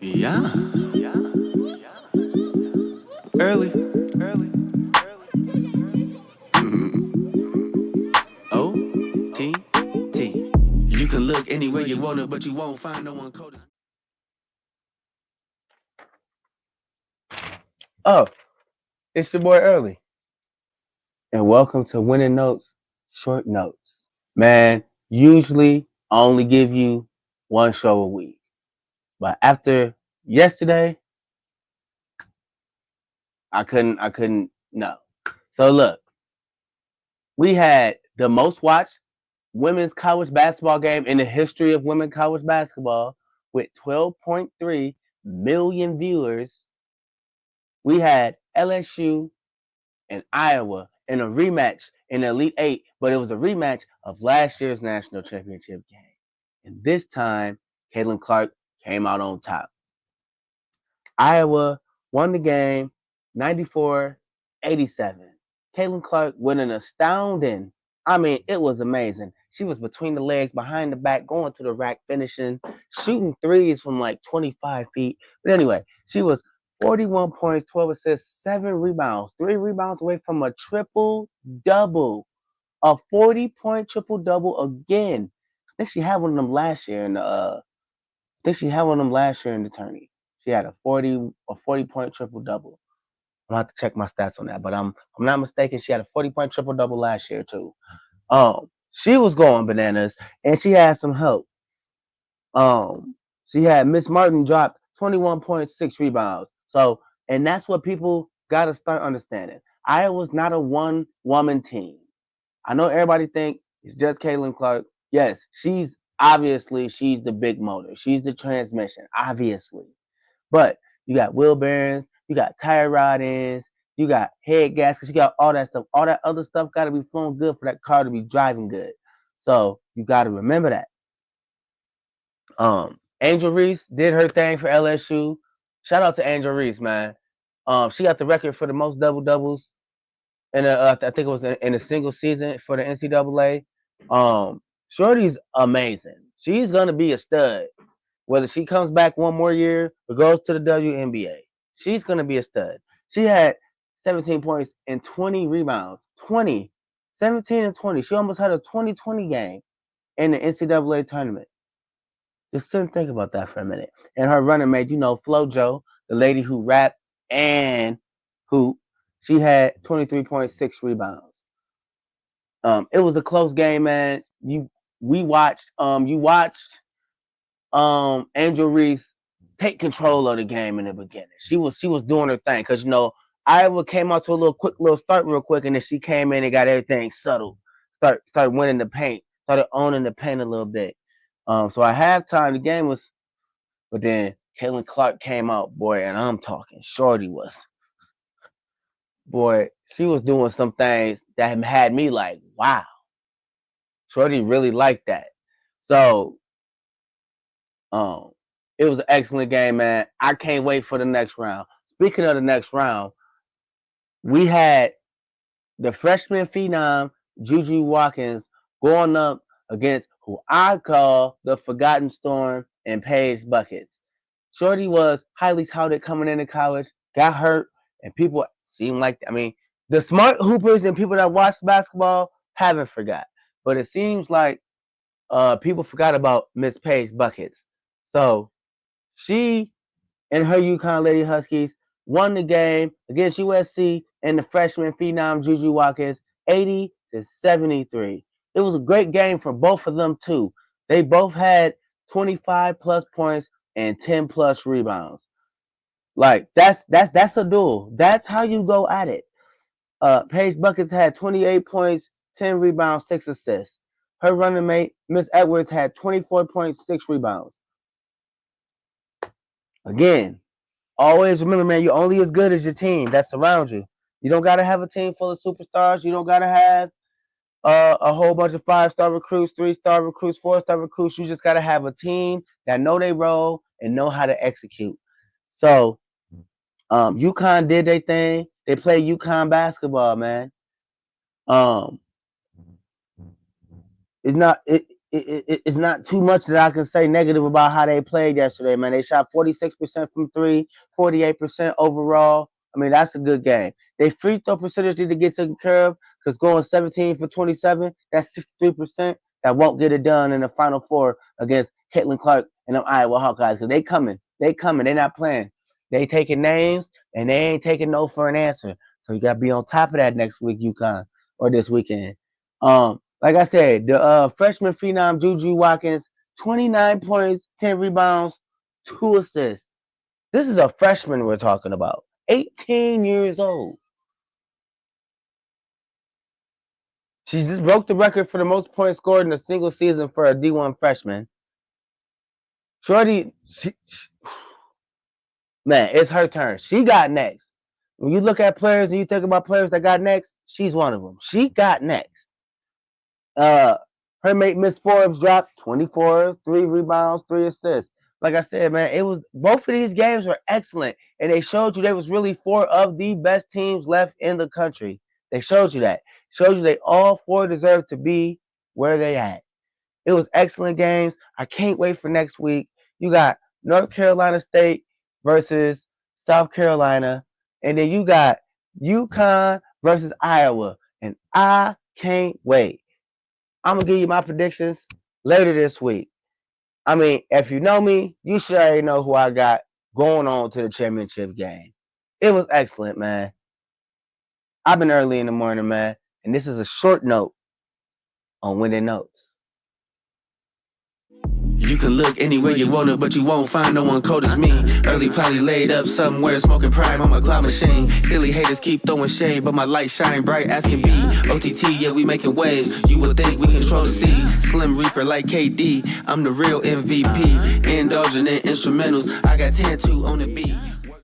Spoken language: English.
Yeah. Early. O-T-T. You can look anywhere you want it, but you won't find no one coded. Oh, it's your boy Early, and welcome to Winning Notes Short Notes. Man, usually I only give you one show a week, but after yesterday, I couldn't, no. So look, we had the most watched women's college basketball game in the history of women's college basketball with 12.3 million viewers. We had LSU and Iowa in a rematch in the Elite Eight, but it was a rematch of last year's national championship game. And this time, Caitlin Clark came out on top. Iowa won the game 94-87. Caitlin Clark with an astounding, it was amazing. She was between the legs, behind the back, going to the rack, finishing, shooting threes from like 25 feet. But anyway, she was 41 points, 12 assists, 7 rebounds, 3 rebounds away from a triple double, a 40-point triple double again. I think she had one of them last year in the tourney. She had a 40 point triple double. I'm gonna have to check my stats on that, but I'm not mistaken. She had a 40-point triple double last year too. She was going bananas, and she had some help. She had Miss Martin dropped 21.6 rebounds. So, and that's what people got to start understanding. Iowa's not a one woman team. I know everybody think it's just Caitlin Clark. Yes, she's the big motor. She's the transmission, obviously. But you got wheel bearings, you got tie rod ends, you got head gaskets, you got all that stuff. All that other stuff got to be flowing good for that car to be driving good. So you got to remember that. Angel Reese did her thing for LSU. Shout out to Angel Reese, man. She got the record for the most double doubles in I think it was in a single season for the NCAA. Shorty's amazing. She's gonna be a stud. Whether she comes back one more year or goes to the WNBA, she's gonna be a stud. She had 17 points and 20 rebounds. 20, 17 and 20. She almost had a 20-20 game in the NCAA tournament. Just sit and think about that for a minute. And her running mate, FloJo, the lady who rapped and who she had 23.6 rebounds. It was a close game, man. You watched Angel Reese take control of the game in the beginning. She was doing her thing because Iowa came out to a quick little start real quick, and then she came in and got everything settled. Started winning the paint, started owning the paint a little bit. So at halftime the game was, but then Caitlin Clark came out, boy, and I'm talking Shorty was, boy, she was doing some things that had me like, wow, Shorty really liked that. So Um, it was an excellent game, man. I can't wait for the next round. Speaking of the next round, we had the freshman phenom Juju Watkins going up against who I call the Forgotten Storm and Paige Buckets. Shorty was highly touted coming into college, got hurt, and people seem like the smart hoopers and people that watch basketball haven't forgot. But it seems like people forgot about Miss Paige Buckets. So she and her UConn Lady Huskies won the game against USC and the freshman phenom Juju Watkins 80-73. It was a great game for both of them too. They both had 25 plus points and 10 plus rebounds. Like that's a duel. That's how you go at it. Paige Buckets had 28 points, 10 rebounds, 6 assists. Her running mate, Miss Edwards, had 24.6 rebounds. Again, always remember, man, you're only as good as your team that surrounds you. You don't got to have a team full of superstars. You don't got to have a whole bunch of 5-star recruits, 3-star recruits, 4-star recruits. You just got to have a team that know they role and know how to execute. So, UConn did their thing. They played UConn basketball, man. Um, it's not it. it's not too much that I can say negative about how they played yesterday, man. They shot 46% from three, 48% overall. I mean, that's a good game. They free throw percentage need to get taken care of because going 17 for 27, that's 63%. That won't get it done in the Final Four against Caitlin Clark and them Iowa Hawkeyes because they coming. They coming. They not playing. They taking names and they ain't taking no for an answer. So you got to be on top of that next week, UConn, or this weekend. Like I said, the freshman phenom Juju Watkins, 29 points, 10 rebounds, 2 assists. This is a freshman we're talking about. 18 years old. She just broke the record for the most points scored in a single season for a D1 freshman. Shorty, man, it's her turn. She got next. When you look at players and you think about players that got next, she's one of them. She got next. Her mate Miss Forbes dropped 24, 3 rebounds, 3 assists. Like I said, man, it was both of these games were excellent, and they showed you there was really 4 of the best teams left in the country. They showed you that. Showed you they all 4 deserve to be where they at. It was excellent games. I can't wait for next week. You got North Carolina State versus South Carolina, and then you got UConn versus Iowa, and I can't wait. I'm going to give you my predictions later this week. I mean, if you know me, you should already know who I got going on to the championship game. It was excellent, man. I've been early in the morning, man, and this is a short note on Winning Notes. You can look anywhere you wanna, but you won't find no one cold as me. Early probably laid up somewhere, smoking prime on my cloud machine. Silly haters keep throwing shade, but my light shine bright as can be. OTT, yeah, we making waves. You would think we control the sea. Slim Reaper like KD, I'm the real MVP. Indulging in instrumentals, I got 10-2 on the beat.